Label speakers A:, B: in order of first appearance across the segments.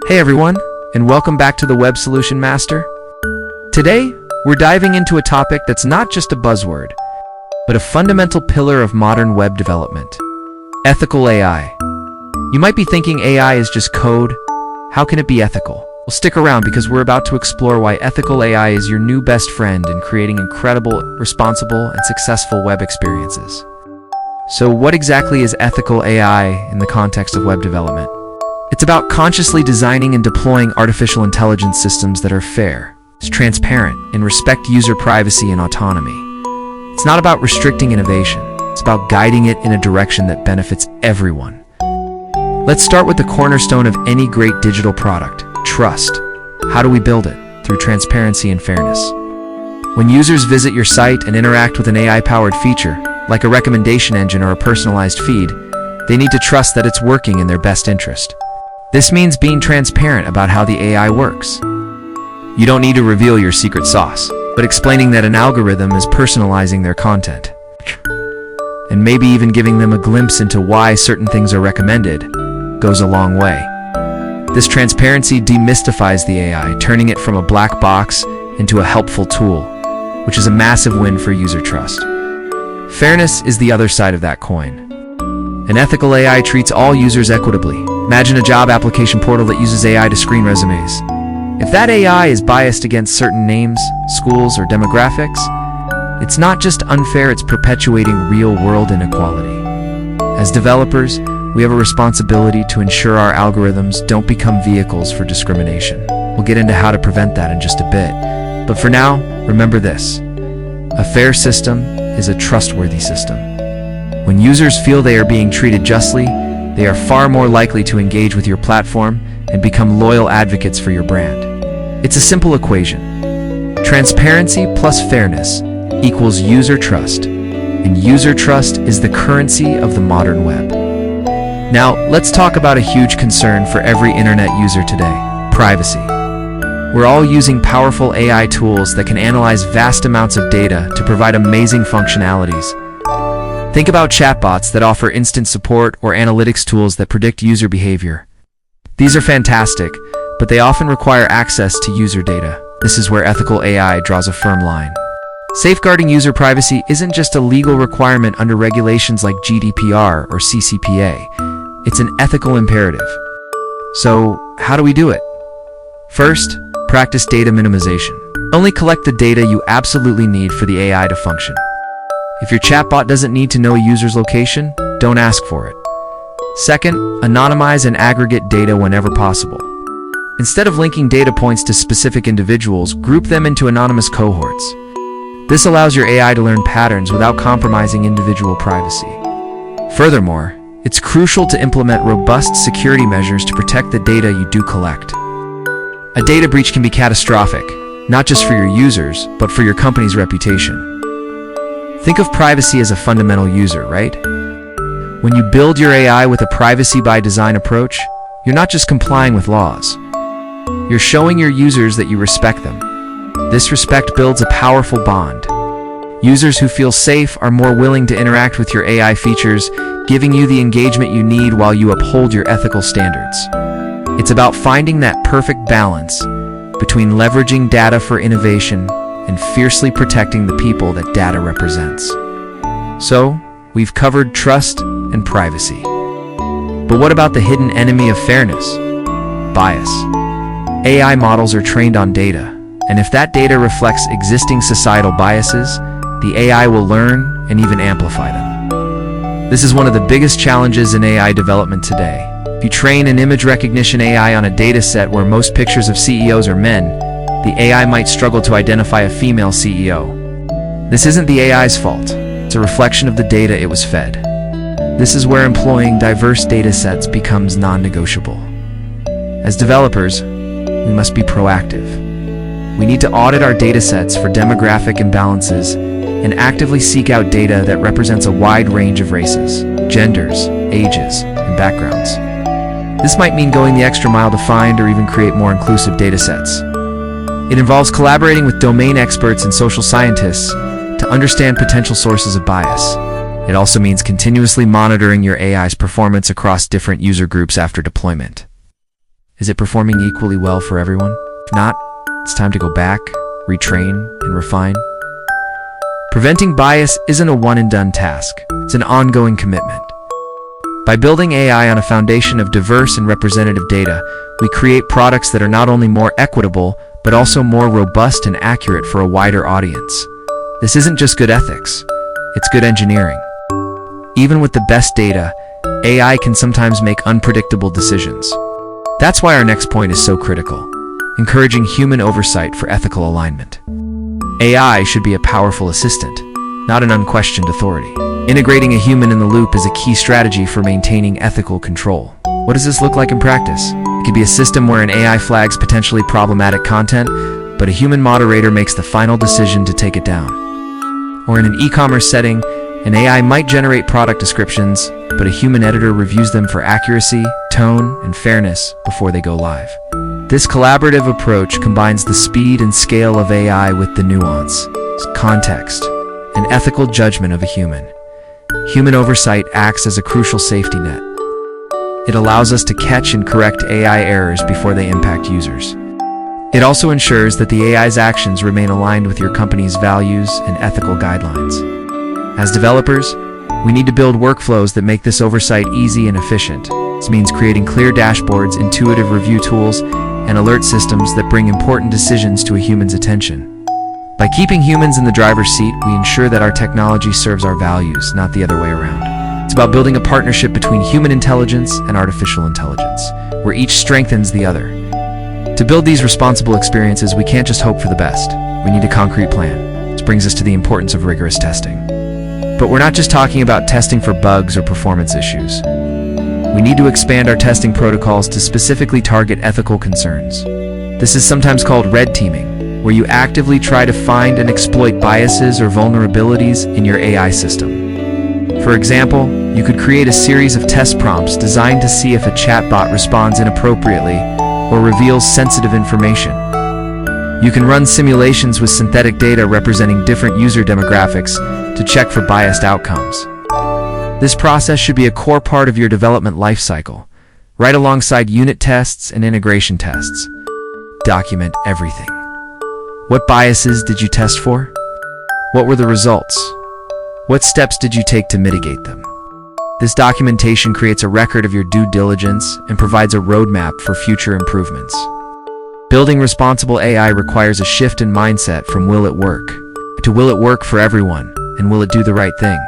A: Hey everyone, and welcome back to the Web Solution Master. Today, we're diving into a topic that's not just a buzzword, but a fundamental pillar of modern web development: ethical AI. You might be thinking AI is just code. How can it be ethical? Well, stick around because we're about to explore why ethical AI is your new best friend in creating incredible, responsible, and successful web experiences. So what exactly is ethical AI in the context of web development? It's about consciously designing and deploying artificial intelligence systems that are fair, transparent, and respect user privacy and autonomy. It's not about restricting innovation. It's about guiding it in a direction that benefits everyone. Let's start with the cornerstone of any great digital product: trust. How do we build it? Through transparency and fairness. When users visit your site and interact with an AI-powered feature, like a recommendation engine or a personalized feed, they need to trust that it's working in their best interest. This means being transparent about how the AI works. You don't need to reveal your secret sauce, but explaining that an algorithm is personalizing their content. And maybe even giving them a glimpse into why certain things are recommended goes a long way. This transparency demystifies the AI, turning it from a black box into a helpful tool, which is a massive win for user trust. Fairness is the other side of that coin. An ethical AI treats all users equitably. Imagine a job application portal that uses AI to screen resumes. If that AI is biased against certain names, schools, or demographics, it's not just unfair, it's perpetuating real-world inequality. As developers, we have a responsibility to ensure our algorithms don't become vehicles for discrimination. We'll get into how to prevent that in just a bit. But for now, remember this: a fair system is a trustworthy system. When users feel they are being treated justly, they are far more likely to engage with your platform and become loyal advocates for your brand. It's a simple equation. Transparency plus fairness equals user trust, and user trust is the currency of the modern web. Now, let's talk about a huge concern for every internet user today: privacy. We're all using powerful AI tools that can analyze vast amounts of data to provide amazing functionalities. Think about chatbots that offer instant support or analytics tools that predict user behavior. These are fantastic, but they often require access to user data. This is where ethical AI draws a firm line. Safeguarding user privacy isn't just a legal requirement under regulations like GDPR or CCPA. It's an ethical imperative. So, how do we do it? First, practice data minimization. Only collect the data you absolutely need for the AI to function. If your chatbot doesn't need to know a user's location, don't ask for it. Second, anonymize and aggregate data whenever possible. Instead of linking data points to specific individuals, group them into anonymous cohorts. This allows your AI to learn patterns without compromising individual privacy. Furthermore, it's crucial to implement robust security measures to protect the data you do collect. A data breach can be catastrophic, not just for your users, but for your company's reputation. Think of privacy as a fundamental user, right? When you build your AI with a privacy by design approach, you're not just complying with laws. You're showing your users that you respect them. This respect builds a powerful bond. Users who feel safe are more willing to interact with your AI features, giving you the engagement you need while you uphold your ethical standards. It's about finding that perfect balance between leveraging data for innovation and fiercely protecting the people that data represents. So, we've covered trust and privacy. But what about the hidden enemy of fairness? Bias. AI models are trained on data, and if that data reflects existing societal biases, the AI will learn and even amplify them. This is one of the biggest challenges in AI development today. If you train an image recognition AI on a dataset where most pictures of CEOs are men, the AI might struggle to identify a female CEO. This isn't the AI's fault. It's a reflection of the data it was fed. This is where employing diverse datasets becomes non-negotiable. As developers, we must be proactive. We need to audit our datasets for demographic imbalances and actively seek out data that represents a wide range of races, genders, ages, and backgrounds. This might mean going the extra mile to find or even create more inclusive datasets. It involves collaborating with domain experts and social scientists to understand potential sources of bias. It also means continuously monitoring your AI's performance across different user groups after deployment. Is it performing equally well for everyone? If not, it's time to go back, retrain, and refine. Preventing bias isn't a one-and-done task. It's an ongoing commitment. By building AI on a foundation of diverse and representative data, we create products that are not only more equitable, but also more robust and accurate for a wider audience. This isn't just good ethics, it's good engineering. Even with the best data, AI can sometimes make unpredictable decisions. That's why our next point is so critical: encouraging human oversight for ethical alignment. AI should be a powerful assistant, not an unquestioned authority. Integrating a human in the loop is a key strategy for maintaining ethical control. What does this look like in practice? It could be a system where an AI flags potentially problematic content, but a human moderator makes the final decision to take it down. Or in an e-commerce setting, an AI might generate product descriptions, but a human editor reviews them for accuracy, tone, and fairness before they go live. This collaborative approach combines the speed and scale of AI with the nuance, context, and ethical judgment of a human. Human oversight acts as a crucial safety net. It allows us to catch and correct AI errors before they impact users. It also ensures that the AI's actions remain aligned with your company's values and ethical guidelines. As developers, we need to build workflows that make this oversight easy and efficient. This means creating clear dashboards, intuitive review tools, and alert systems that bring important decisions to a human's attention. By keeping humans in the driver's seat, we ensure that our technology serves our values, not the other way around. It's about building a partnership between human intelligence and artificial intelligence, where each strengthens the other. To build these responsible experiences, we can't just hope for the best. We need a concrete plan. This brings us to the importance of rigorous testing. But we're not just talking about testing for bugs or performance issues. We need to expand our testing protocols to specifically target ethical concerns. This is sometimes called red teaming, where you actively try to find and exploit biases or vulnerabilities in your AI system. For example, you could create a series of test prompts designed to see if a chatbot responds inappropriately or reveals sensitive information. You can run simulations with synthetic data representing different user demographics to check for biased outcomes. This process should be a core part of your development lifecycle, right alongside unit tests and integration tests. Document everything. What biases did you test for? What were the results? What steps did you take to mitigate them? This documentation creates a record of your due diligence and provides a roadmap for future improvements. Building responsible AI requires a shift in mindset from will it work to will it work for everyone, and will it do the right thing?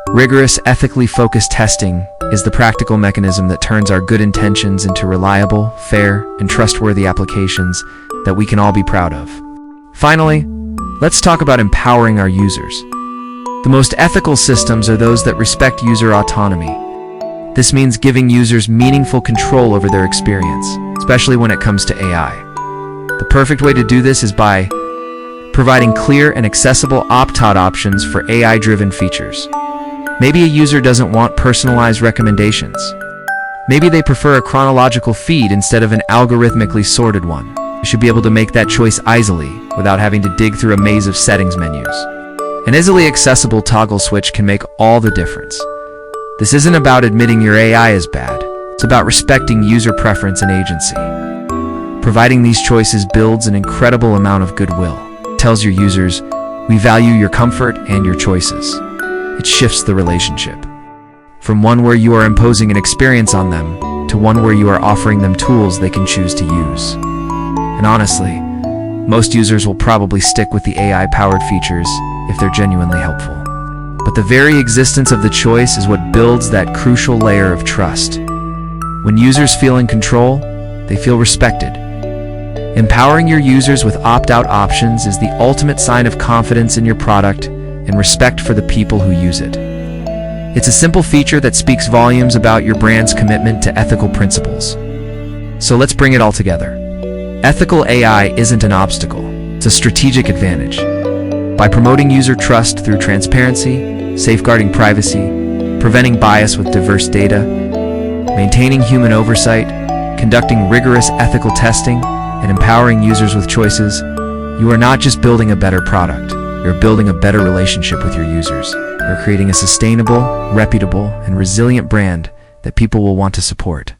A: Rigorous, ethically focused testing is the practical mechanism that turns our good intentions into reliable, fair, and trustworthy applications that we can all be proud of. Finally, let's talk about empowering our users. The most ethical systems are those that respect user autonomy. This means giving users meaningful control over their experience, especially when it comes to AI. The perfect way to do this is by providing clear and accessible opt-out options for AI-driven features. Maybe a user doesn't want personalized recommendations. Maybe they prefer a chronological feed instead of an algorithmically sorted one. You should be able to make that choice easily without having to dig through a maze of settings menus. An easily accessible toggle switch can make all the difference. This isn't about admitting your AI is bad. It's about respecting user preference and agency. Providing these choices builds an incredible amount of goodwill. It tells your users, we value your comfort and your choices. It shifts the relationship from one where you are imposing an experience on them to one where you are offering them tools they can choose to use. And honestly, most users will probably stick with the AI-powered features if they're genuinely helpful. But the very existence of the choice is what builds that crucial layer of trust. When users feel in control, they feel respected. Empowering your users with opt-out options is the ultimate sign of confidence in your product and respect for the people who use it. It's a simple feature that speaks volumes about your brand's commitment to ethical principles. So let's bring it all together. Ethical AI isn't an obstacle, it's a strategic advantage. By promoting user trust through transparency, safeguarding privacy, preventing bias with diverse data, maintaining human oversight, conducting rigorous ethical testing, and empowering users with choices, you are not just building a better product, you're building a better relationship with your users. You're creating a sustainable, reputable, and resilient brand that people will want to support.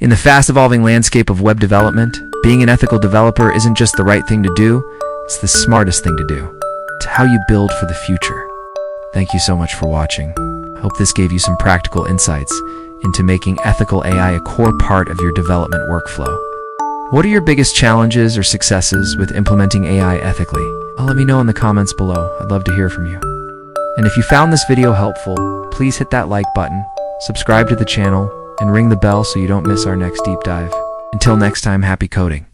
A: In the fast-evolving landscape of web development, being an ethical developer isn't just the right thing to do, it's the smartest thing to do. It's how you build for the future. Thank you so much for watching. I hope this gave you some practical insights into making ethical AI a core part of your development workflow. What are your biggest challenges or successes with implementing AI ethically? Let me know in the comments below. I'd love to hear from you. And if you found this video helpful, please hit that like button, subscribe to the channel, and ring the bell so you don't miss our next deep dive. Until next time, happy coding.